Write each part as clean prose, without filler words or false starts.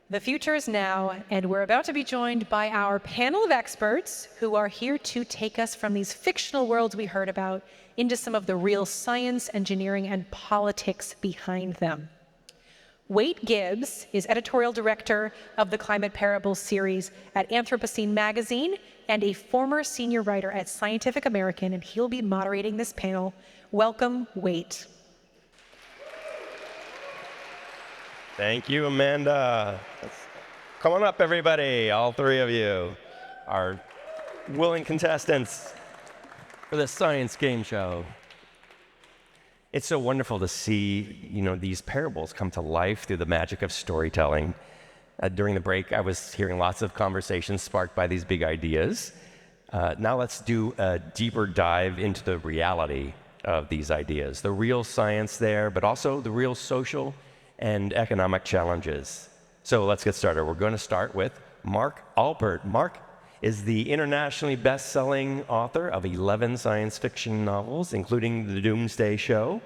The future is now, and we're about to be joined by our panel of experts who are here to take us from these fictional worlds we heard about into some of the real science, engineering, and politics behind them. Wayt Gibbs is editorial director of the Climate Parables series at Anthropocene Magazine and a former senior writer at Scientific American, and he'll be moderating this panel. Welcome, Wayt. Thank you, Amanda. Come on up, everybody, all three of you, our willing contestants for the science game show. It's so wonderful to see, these parables come to life through the magic of storytelling. During the break, I was hearing lots of conversations sparked by these big ideas. Now let's do a deeper dive into the reality of these ideas, the real science there, but also the real social and economic challenges. So let's get started. We're going to start with Mark Alpert. Mark is the internationally best-selling author of 11 science fiction novels, including The Doomsday Show,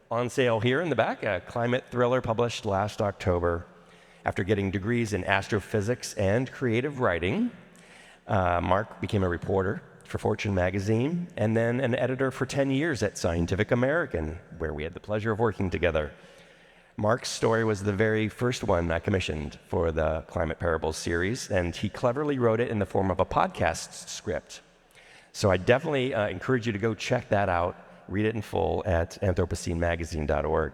on sale here in the back, a climate thriller published last October. After getting degrees in astrophysics and creative writing, Mark became a reporter for Fortune magazine and then an editor for 10 years at Scientific American, where we had the pleasure of working together. Mark's story was the very first one I commissioned for the Climate Parables series, and he cleverly wrote it in the form of a podcast script. So I definitely encourage you to go check that out, read it in full at anthropocenemagazine.org.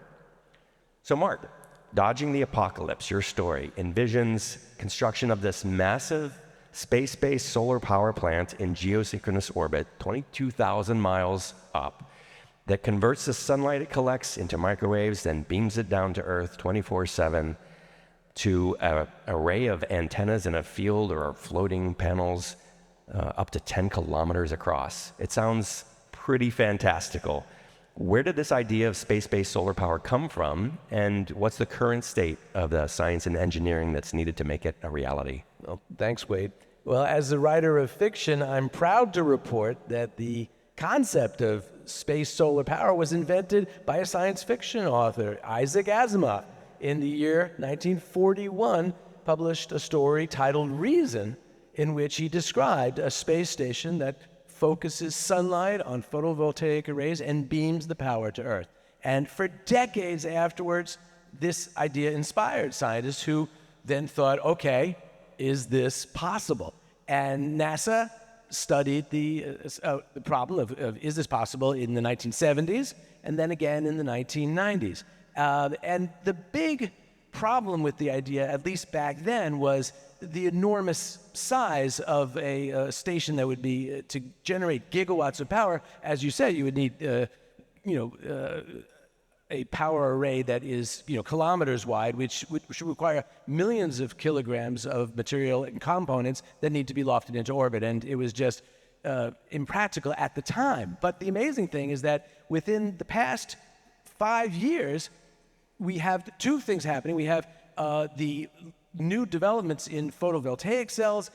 So Mark, Dodging the Apocalypse, your story, envisions construction of this massive space-based solar power plant in geosynchronous orbit, 22,000 miles up, that converts the sunlight it collects into microwaves, then beams it down to Earth 24/7 to an array of antennas in a field or floating panels up to 10 kilometers across. It sounds pretty fantastical. Where did this idea of space-based solar power come from, and what's the current state of the science and engineering that's needed to make it a reality? Well, thanks, Wayt. Well, as a writer of fiction, I'm proud to report that the concept of space solar power was invented by a science fiction author, Isaac Asimov. In the year 1941, published a story titled Reason, in which he described a space station that focuses sunlight on photovoltaic arrays and beams the power to Earth. And for decades afterwards, this idea inspired scientists who then thought, okay, is this possible? And NASA studied the problem of is this possible in the 1970s and then again in the 1990s. And the big problem with the idea, at least back then, was the enormous size of a station that would be to generate gigawatts of power. As you said, you would need a power array that is kilometers wide, which should require millions of kilograms of material and components that need to be lofted into orbit. And it was just impractical at the time. But the amazing thing is that within the past 5 years, we have two things happening. We have the new developments in photovoltaic cells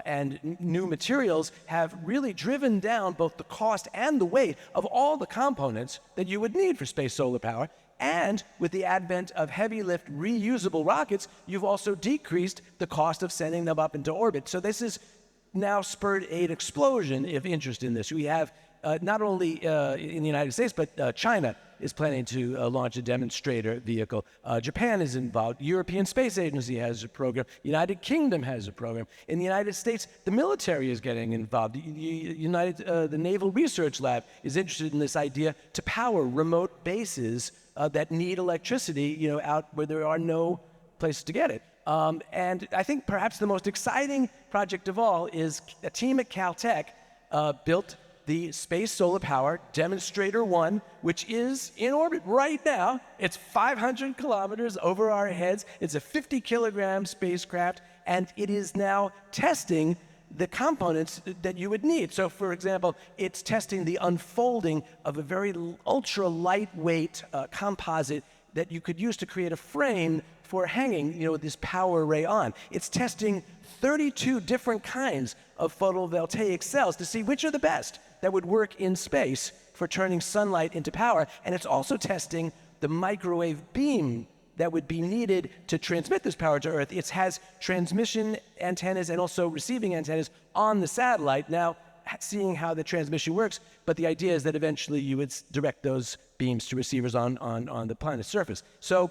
and new materials have really driven down both the cost and the weight of all the components that you would need for space solar power. And with the advent of heavy lift reusable rockets, you've also decreased the cost of sending them up into orbit. So this has now spurred an explosion of interest in this. We have not only in the United States, but China is planning to launch a demonstrator vehicle. Japan is involved. European Space Agency has a program. United Kingdom has a program. In the United States, the military is getting involved. The Naval Research Lab is interested in this idea to power remote bases that need electricity, out where there are no places to get it. And I think perhaps the most exciting project of all is a team at Caltech built the Space Solar Power Demonstrator 1, which is in orbit right now. It's 500 kilometers over our heads. It's a 50-kilogram spacecraft, and it is now testing the components that you would need. So, for example, it's testing the unfolding of a very ultra-lightweight composite that you could use to create a frame for hanging, this power array on. It's testing 32 different kinds of photovoltaic cells to see which are the best that would work in space for turning sunlight into power. And it's also testing the microwave beam that would be needed to transmit this power to Earth. It has transmission antennas and also receiving antennas on the satellite. Now, seeing how the transmission works, but the idea is that eventually you would direct those beams to receivers on the planet's surface. So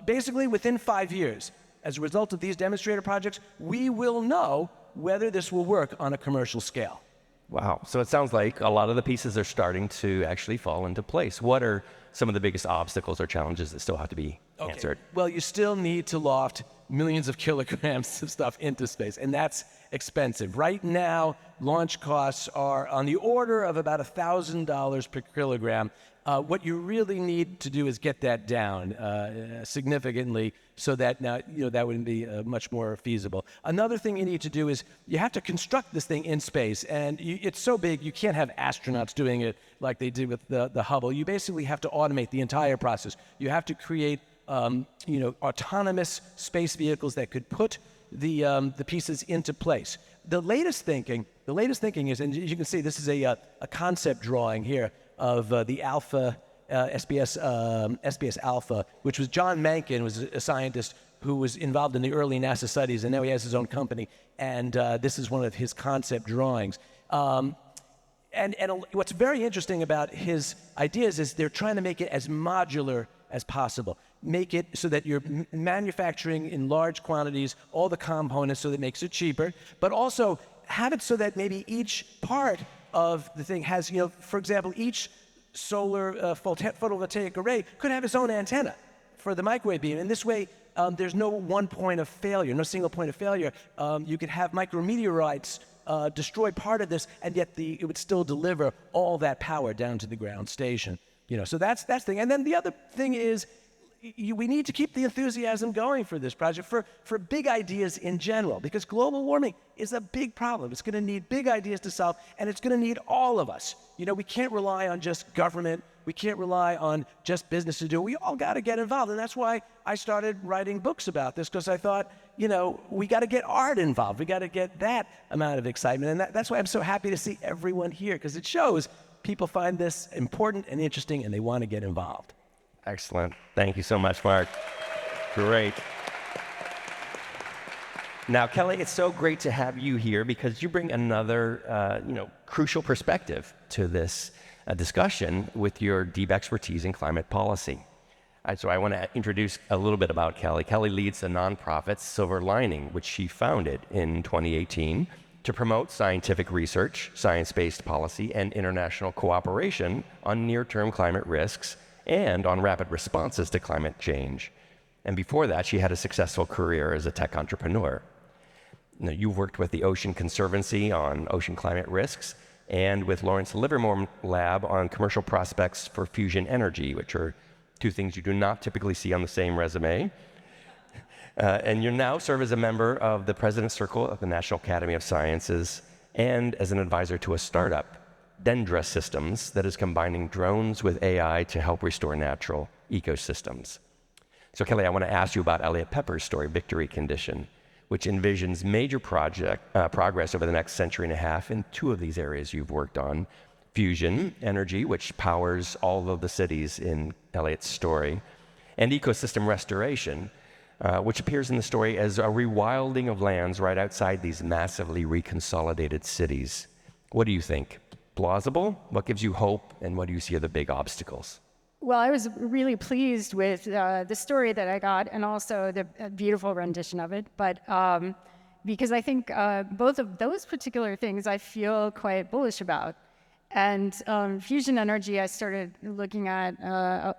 basically, within 5 years, as a result of these demonstrator projects, we will know whether this will work on a commercial scale. Wow. So it sounds like a lot of the pieces are starting to actually fall into place. What are some of the biggest obstacles or challenges that still have to be answered? Well, you still need to loft millions of kilograms of stuff into space, and that's expensive. Right now, launch costs are on the order of about $1,000 per kilogram. What you really need to do is get that down significantly so that now that would be much more feasible. Another thing you need to do is you have to construct this thing in space, and it's so big you can't have astronauts doing it like they did with the Hubble. You basically have to automate the entire process. You have to create autonomous space vehicles that could put the pieces into place. The latest thinking is, and as you can see, this is a concept drawing here of the Alpha, SBS Alpha, which was John Mencken, was a scientist who was involved in the early NASA studies, and now he has his own company. And this is one of his concept drawings. And what's very interesting about his ideas is they're trying to make it as modular as possible. Make it so that you're manufacturing in large quantities all the components so that it makes it cheaper, but also have it so that maybe each part of the thing has, for example, each solar photovoltaic array could have its own antenna for the microwave beam. And this way, there's no one point of failure, no single point of failure. You could have micrometeorites destroy part of this, and yet it would still deliver all that power down to the ground station. So that's the thing. And then the other thing is, we need to keep the enthusiasm going for this project, for big ideas in general, because global warming is a big problem. It's going to need big ideas to solve, and it's going to need all of us. We can't rely on just government. We can't rely on just business to do it. We all got to get involved, and that's why I started writing books about this, because I thought, we got to get art involved. We got to get that amount of excitement, and that's why I'm so happy to see everyone here, because it shows people find this important and interesting, and they want to get involved. Excellent. Thank you so much, Mark. Great. Now, Kelly, it's so great to have you here because you bring another, crucial perspective to this discussion with your deep expertise in climate policy. So I want to introduce a little bit about Kelly. Kelly leads the nonprofit SilverLining, which she founded in 2018 to promote scientific research, science-based policy, and international cooperation on near-term climate risks and on rapid responses to climate change. And before that, she had a successful career as a tech entrepreneur. You've worked with the Ocean Conservancy on ocean climate risks and with Lawrence Livermore Lab on commercial prospects for fusion energy, which are two things you do not typically see on the same resume. And you now serve as a member of the President's Circle of the National Academy of Sciences and as an advisor to a startup, Dendra Systems, that is combining drones with AI to help restore natural ecosystems. So Kelly, I want to ask you about Eliot Peper's story, Victory Condition, which envisions major progress over the next century and a half in two of these areas you've worked on. Fusion energy, which powers all of the cities in Eliot's story, and ecosystem restoration, which appears in the story as a rewilding of lands right outside these massively reconsolidated cities. What do you think? Plausible? What gives you hope, and what do you see are the big obstacles? Well, I was really pleased with the story that I got and also the beautiful rendition of it, but because I think both of those particular things I feel quite bullish about. And fusion energy I started looking at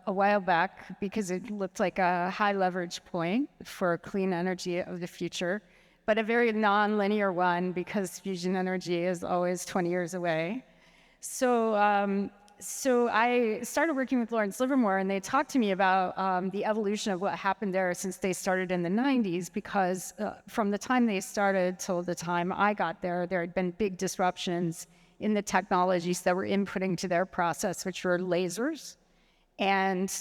a while back because it looked like a high leverage point for clean energy of the future, but a very non-linear one because fusion energy is always 20 years away. So I started working with Lawrence Livermore, and they talked to me about the evolution of what happened there since they started in the 90s, because from the time they started till the time I got there, there had been big disruptions in the technologies that were inputting to their process, which were lasers and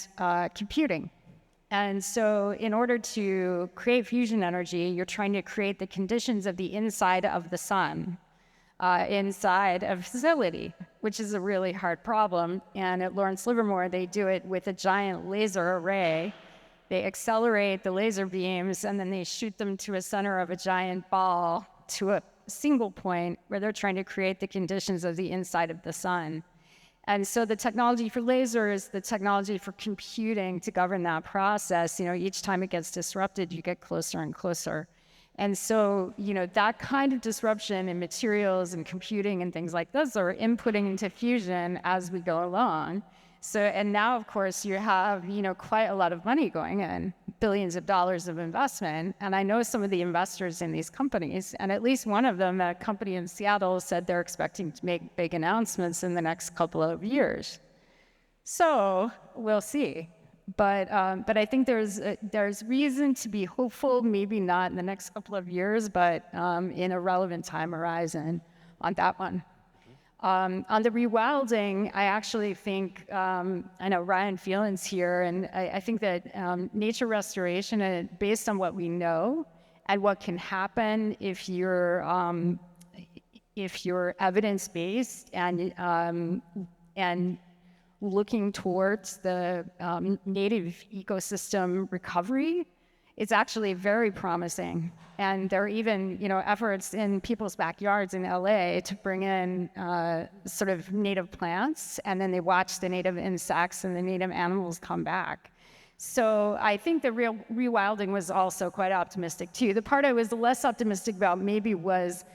computing. And so in order to create fusion energy, you're trying to create the conditions of the inside of the sun, inside a facility, which is a really hard problem. And at Lawrence Livermore, they do it with a giant laser array They accelerate the laser beams, and then they shoot them to a center of a giant ball to a single point where they're trying to create the conditions of the inside of the sun. And so the technology for laser is the technology for computing to govern that process. Each time it gets disrupted, you get closer and closer. And so, that kind of disruption in materials and computing and things like this are inputting into fusion as we go along. So, and now, of course, you have, quite a lot of money going in, billions of dollars of investment. And I know some of the investors in these companies, and at least one of them, a company in Seattle, said they're expecting to make big announcements in the next couple of years. So we'll see. But I think there's reason to be hopeful, maybe not in the next couple of years, but in a relevant time horizon on that one. On the rewilding, I actually think, I know Ryan Phelan's here, and I think that nature restoration, based on what we know and what can happen if you're evidence-based and looking towards the native ecosystem recovery, it's actually very promising. And there are even, efforts in people's backyards in LA to bring in sort of native plants, and then they watch the native insects and the native animals come back. So I think the rewilding was also quite optimistic too. The part I was less optimistic about maybe was,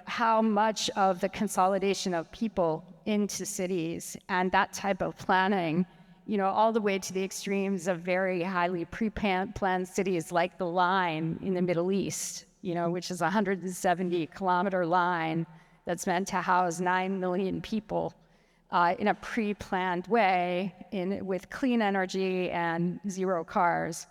how much of the consolidation of people into cities and that type of planning, all the way to the extremes of very highly pre-planned cities like the Line in the Middle East, which is a 170-kilometer line that's meant to house 9 million people in a pre-planned way with clean energy and zero cars.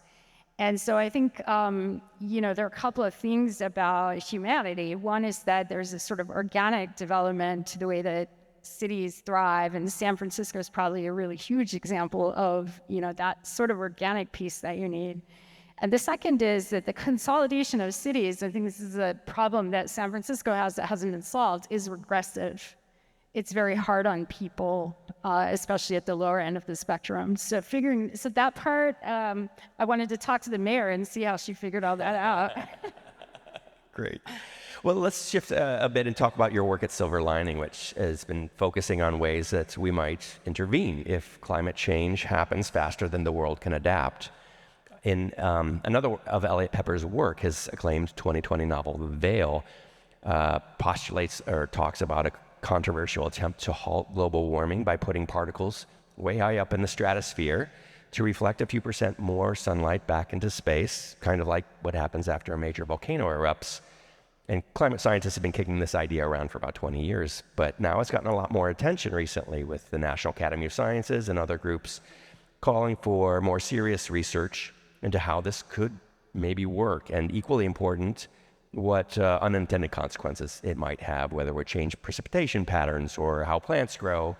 And so I think, there are a couple of things about humanity. One is that there's a sort of organic development to the way that cities thrive, and San Francisco is probably a really huge example of, that sort of organic piece that you need. And the second is that the consolidation of cities, I think this is a problem that San Francisco has that hasn't been solved, is regressive. It's very hard on people, especially at the lower end of the spectrum. So that part, I wanted to talk to the mayor and see how she figured all that out. Great. Well, let's shift a bit and talk about your work at SilverLining, which has been focusing on ways that we might intervene if climate change happens faster than the world can adapt. In another of Eliot Peper's work, his acclaimed 2020 novel, The Veil, postulates or talks about a controversial attempt to halt global warming by putting particles way high up in the stratosphere to reflect a few % more sunlight back into space, kind of like what happens after a major volcano erupts. And climate scientists have been kicking this idea around for about 20 years, but now it's gotten a lot more attention recently with the National Academy of Sciences and other groups calling for more serious research into how this could maybe work, and equally important, what unintended consequences it might have, whether it would change precipitation patterns or how plants grow,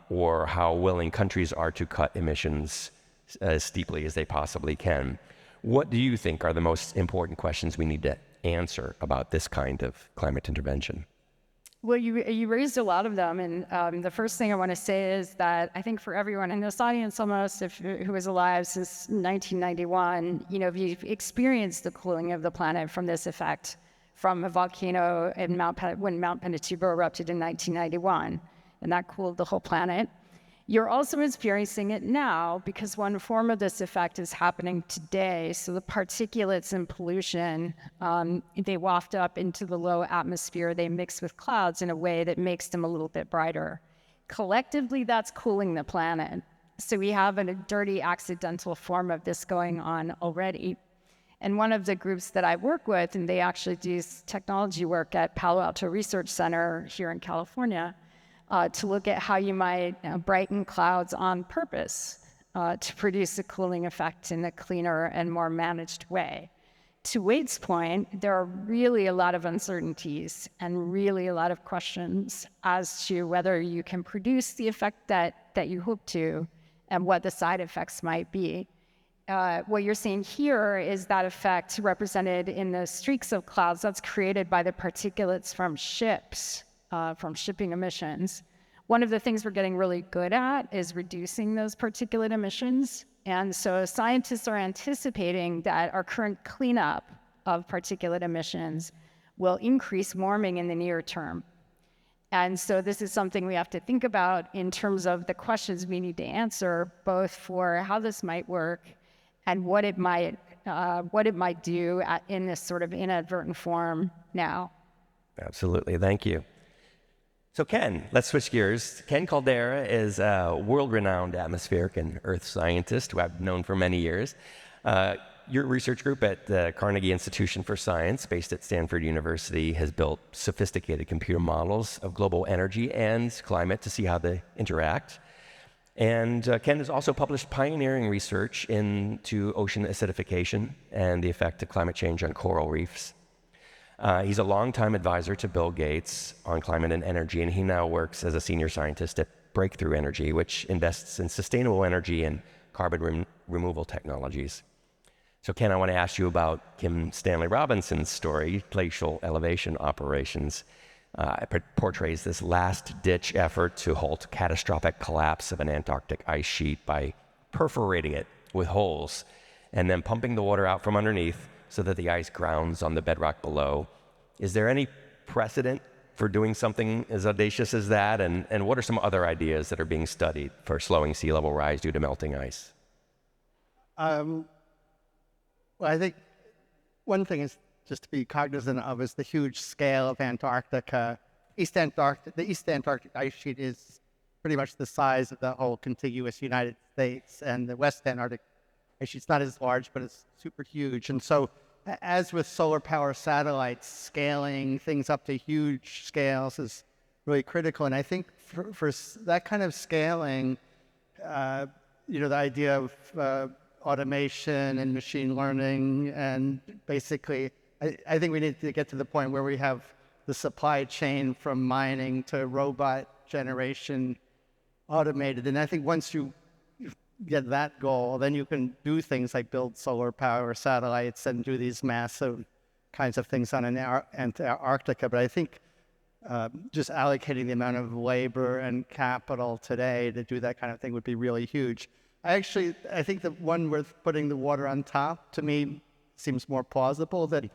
or how willing countries are to cut emissions as steeply as they possibly can. What do you think are the most important questions we need to answer about this kind of climate intervention? Well, you raised a lot of them, and the first thing I want to say is that I think for everyone in this audience, almost who was alive since 1991, if you've experienced the cooling of the planet from this effect, from a volcano when Mount Pinatubo erupted in 1991, and that cooled the whole planet. You're also experiencing it now because one form of this effect is happening today. So the particulates and pollution, they waft up into the low atmosphere. They mix with clouds in a way that makes them a little bit brighter. Collectively, that's cooling the planet. So we have a dirty accidental form of this going on already. And one of the groups that I work with, and they actually do technology work at Palo Alto Research Center here in California, to look at how you might brighten clouds on purpose to produce a cooling effect in a cleaner and more managed way. To Wayt's point, there are really a lot of uncertainties and really a lot of questions as to whether you can produce the effect that you hope to and what the side effects might be. What you're seeing here is that effect represented in the streaks of clouds that's created by the particulates from ships. From shipping emissions. One of the things we're getting really good at is reducing those particulate emissions. And so scientists are anticipating that our current cleanup of particulate emissions will increase warming in the near term. And so this is something we have to think about in terms of the questions we need to answer, both for how this might work and what it might do in this sort of inadvertent form now. Absolutely, thank you. So Ken, let's switch gears. Ken Caldeira is a world-renowned atmospheric and earth scientist who I've known for many years. Your research group at the Carnegie Institution for Science, based at Stanford University, has built sophisticated computer models of global energy and climate to see how they interact. And Ken has also published pioneering research into ocean acidification and the effect of climate change on coral reefs. He's a longtime advisor to Bill Gates on climate and energy, and he now works as a senior scientist at Breakthrough Energy, which invests in sustainable energy and carbon removal technologies. So Ken, I want to ask you about Kim Stanley Robinson's story, Glacial Elevation Operations. It portrays this last-ditch effort to halt catastrophic collapse of an Antarctic ice sheet by perforating it with holes and then pumping the water out from underneath so that the ice grounds on the bedrock below. Is there any precedent for doing something as audacious as that? And what are some other ideas that are being studied for slowing sea level rise due to melting ice? Well, I think one thing is just to be cognizant of is the huge scale of Antarctica. The East Antarctic ice sheet is pretty much the size of the whole contiguous United States, and the West Antarctic ice sheet's not as large, but it's super huge. And so, as with solar power satellites, scaling things up to huge scales is really critical. And I think for that kind of scaling, the idea of automation and machine learning, and basically, I think we need to get to the point where we have the supply chain from mining to robot generation automated. And I think once you get that goal, then you can do things like build solar power satellites and do these massive kinds of things on Antarctica. But I think just allocating the amount of labor and capital today to do that kind of thing would be really huge. I think the one worth putting the water on top, to me, seems more plausible. That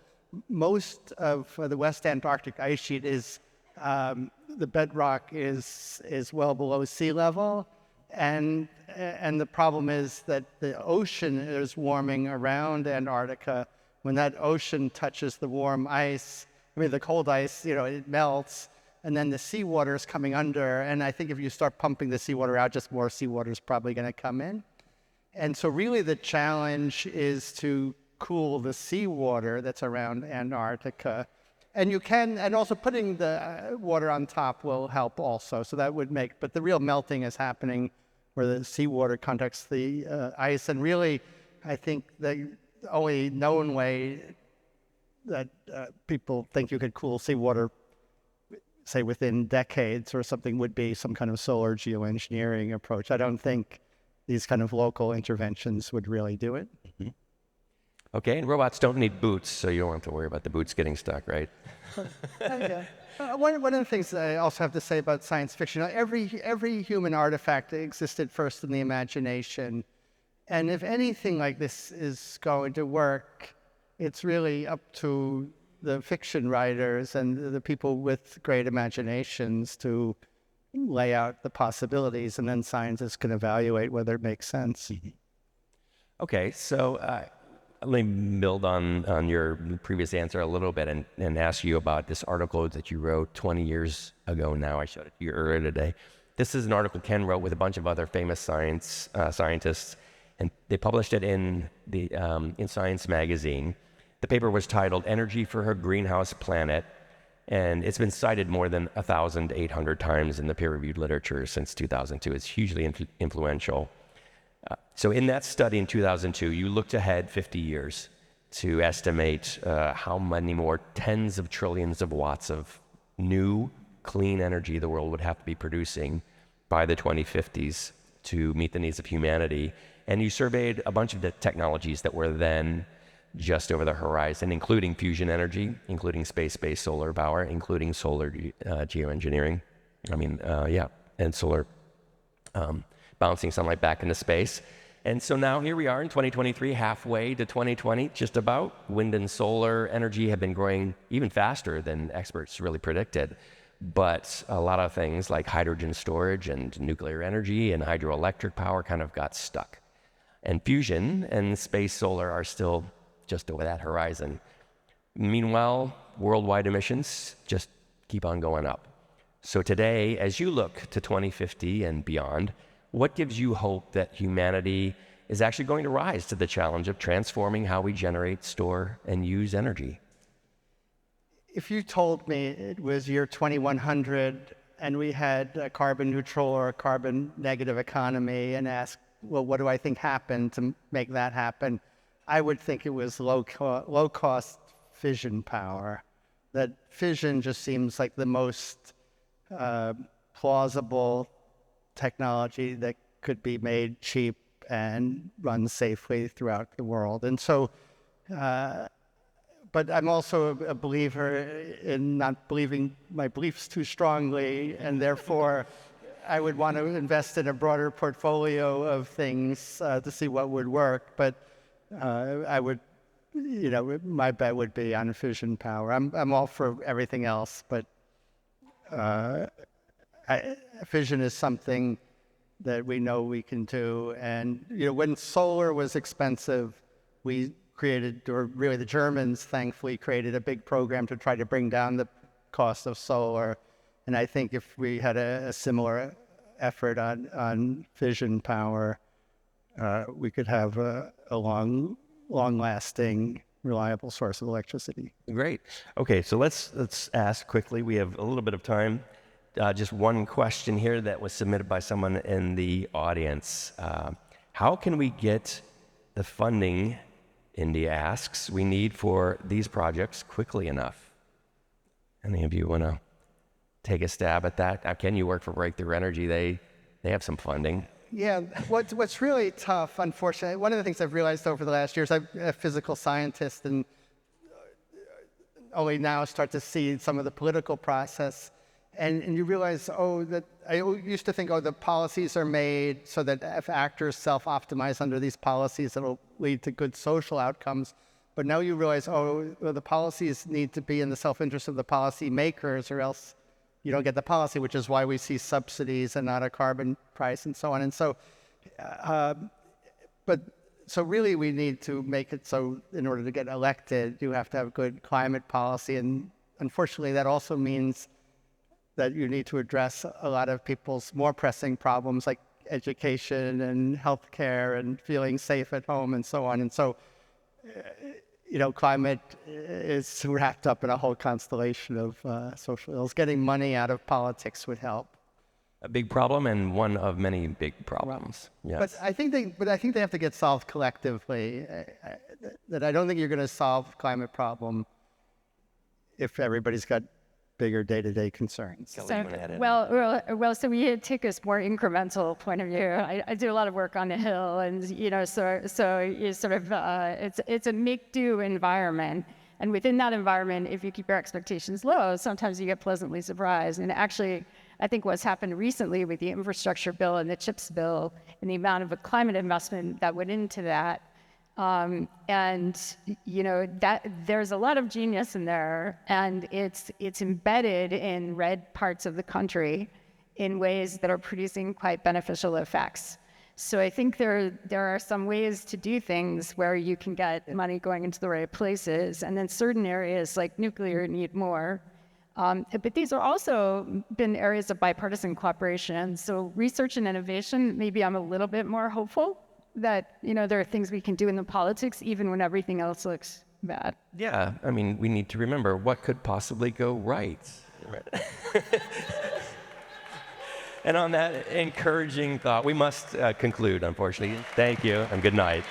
most of the West Antarctic ice sheet is, the bedrock is well below sea level. And the problem is that the ocean is warming around Antarctica. When that ocean touches the warm ice, the cold ice, it melts. And then the seawater is coming under, and I think if you start pumping the seawater out, just more seawater is probably going to come in. And so really the challenge is to cool the seawater that's around Antarctica. And also putting the water on top will help also. So that would but the real melting is happening where the seawater contacts the ice. And really, I think the only known way that people think you could cool seawater, say within decades or something, would be some kind of solar geoengineering approach. I don't think these kind of local interventions would really do it. Mm-hmm. Okay, and robots don't need boots, so you don't have to worry about the boots getting stuck, right? Yeah. One of the things that I also have to say about science fiction, every human artifact existed first in the imagination. And if anything like this is going to work, it's really up to the fiction writers and the people with great imaginations to lay out the possibilities, and then scientists can evaluate whether it makes sense. Mm-hmm. Okay, so let me build on your previous answer a little bit and ask you about this article that you wrote 20 years ago now. I showed it to you earlier today. This is an article Ken wrote with a bunch of other famous scientists, and they published it in Science Magazine. The paper was titled "Energy for Her Greenhouse Planet," and it's been cited more than 1,800 times in the peer-reviewed literature since 2002. It's hugely influential. So in that study in 2002, you looked ahead 50 years to estimate how many more tens of trillions of watts of new clean energy the world would have to be producing by the 2050s to meet the needs of humanity. And you surveyed a bunch of the technologies that were then just over the horizon, including fusion energy, including space-based solar power, including solar geoengineering. And solar bouncing sunlight back into space. And so now here we are in 2023, halfway to 2020, just about. Wind and solar energy have been growing even faster than experts really predicted. But a lot of things like hydrogen storage and nuclear energy and hydroelectric power kind of got stuck. And fusion and space solar are still just over that horizon. Meanwhile, worldwide emissions just keep on going up. So today, as you look to 2050 and beyond, what gives you hope that humanity is actually going to rise to the challenge of transforming how we generate, store, and use energy? If you told me it was year 2100 and we had a carbon neutral or a carbon negative economy and asked, well, what do I think happened to make that happen? I would think it was low cost fission power. That fission just seems like the most plausible technology that could be made cheap and run safely throughout the world. And so, but I'm also a believer in not believing my beliefs too strongly, and therefore I would want to invest in a broader portfolio of things to see what would work. But I would, my bet would be on fission power. I'm all for everything else, but fission is something that we know we can do. And when solar was expensive, we created, or really the Germans thankfully created, a big program to try to bring down the cost of solar. And I think if we had a similar effort on fission power, we could have a long-lasting, reliable source of electricity. Great. Okay, so let's ask quickly. We have a little bit of time. Just one question here that was submitted by someone in the audience. How can we get the funding, India asks, we need for these projects quickly enough? Any of you want to take a stab at that? Ken, you work for Breakthrough Energy. They have some funding. Yeah, what's really tough, unfortunately, one of the things I've realized over the last years, I'm a physical scientist and only now start to see some of the political process. And you realize, that I used to think, the policies are made so that if actors self-optimize under these policies, it'll lead to good social outcomes. But now you realize, the policies need to be in the self-interest of the policy makers, or else you don't get the policy, which is why we see subsidies and not a carbon price and so on. And so, so really we need to make it so in order to get elected, you have to have good climate policy. And unfortunately, that also means that you need to address a lot of people's more pressing problems like education and healthcare and feeling safe at home and so on. And so, climate is wrapped up in a whole constellation of social ills. Getting money out of politics would help. A big problem and one of many big problems. Yes. But I think they have to get solved collectively. That I don't think you're going to solve climate problem if everybody's got bigger day-to-day concerns. So we take a more incremental point of view. I do a lot of work on the Hill, and so you sort of it's a make-do environment. And within that environment, if you keep your expectations low, sometimes you get pleasantly surprised. And actually, I think what's happened recently with the infrastructure bill and the CHIPS bill and the amount of climate investment that went into that, that there's a lot of genius in there, and it's embedded in red parts of the country in ways that are producing quite beneficial effects. So I think there are some ways to do things where you can get money going into the right places, and then certain areas like nuclear need more. But these are also been areas of bipartisan cooperation. So research and innovation, maybe I'm a little bit more hopeful that there are things we can do in the politics even when everything else looks bad. Yeah, I mean, we need to remember what could possibly go right. And on that encouraging thought, we must conclude, unfortunately. Thank you and good night.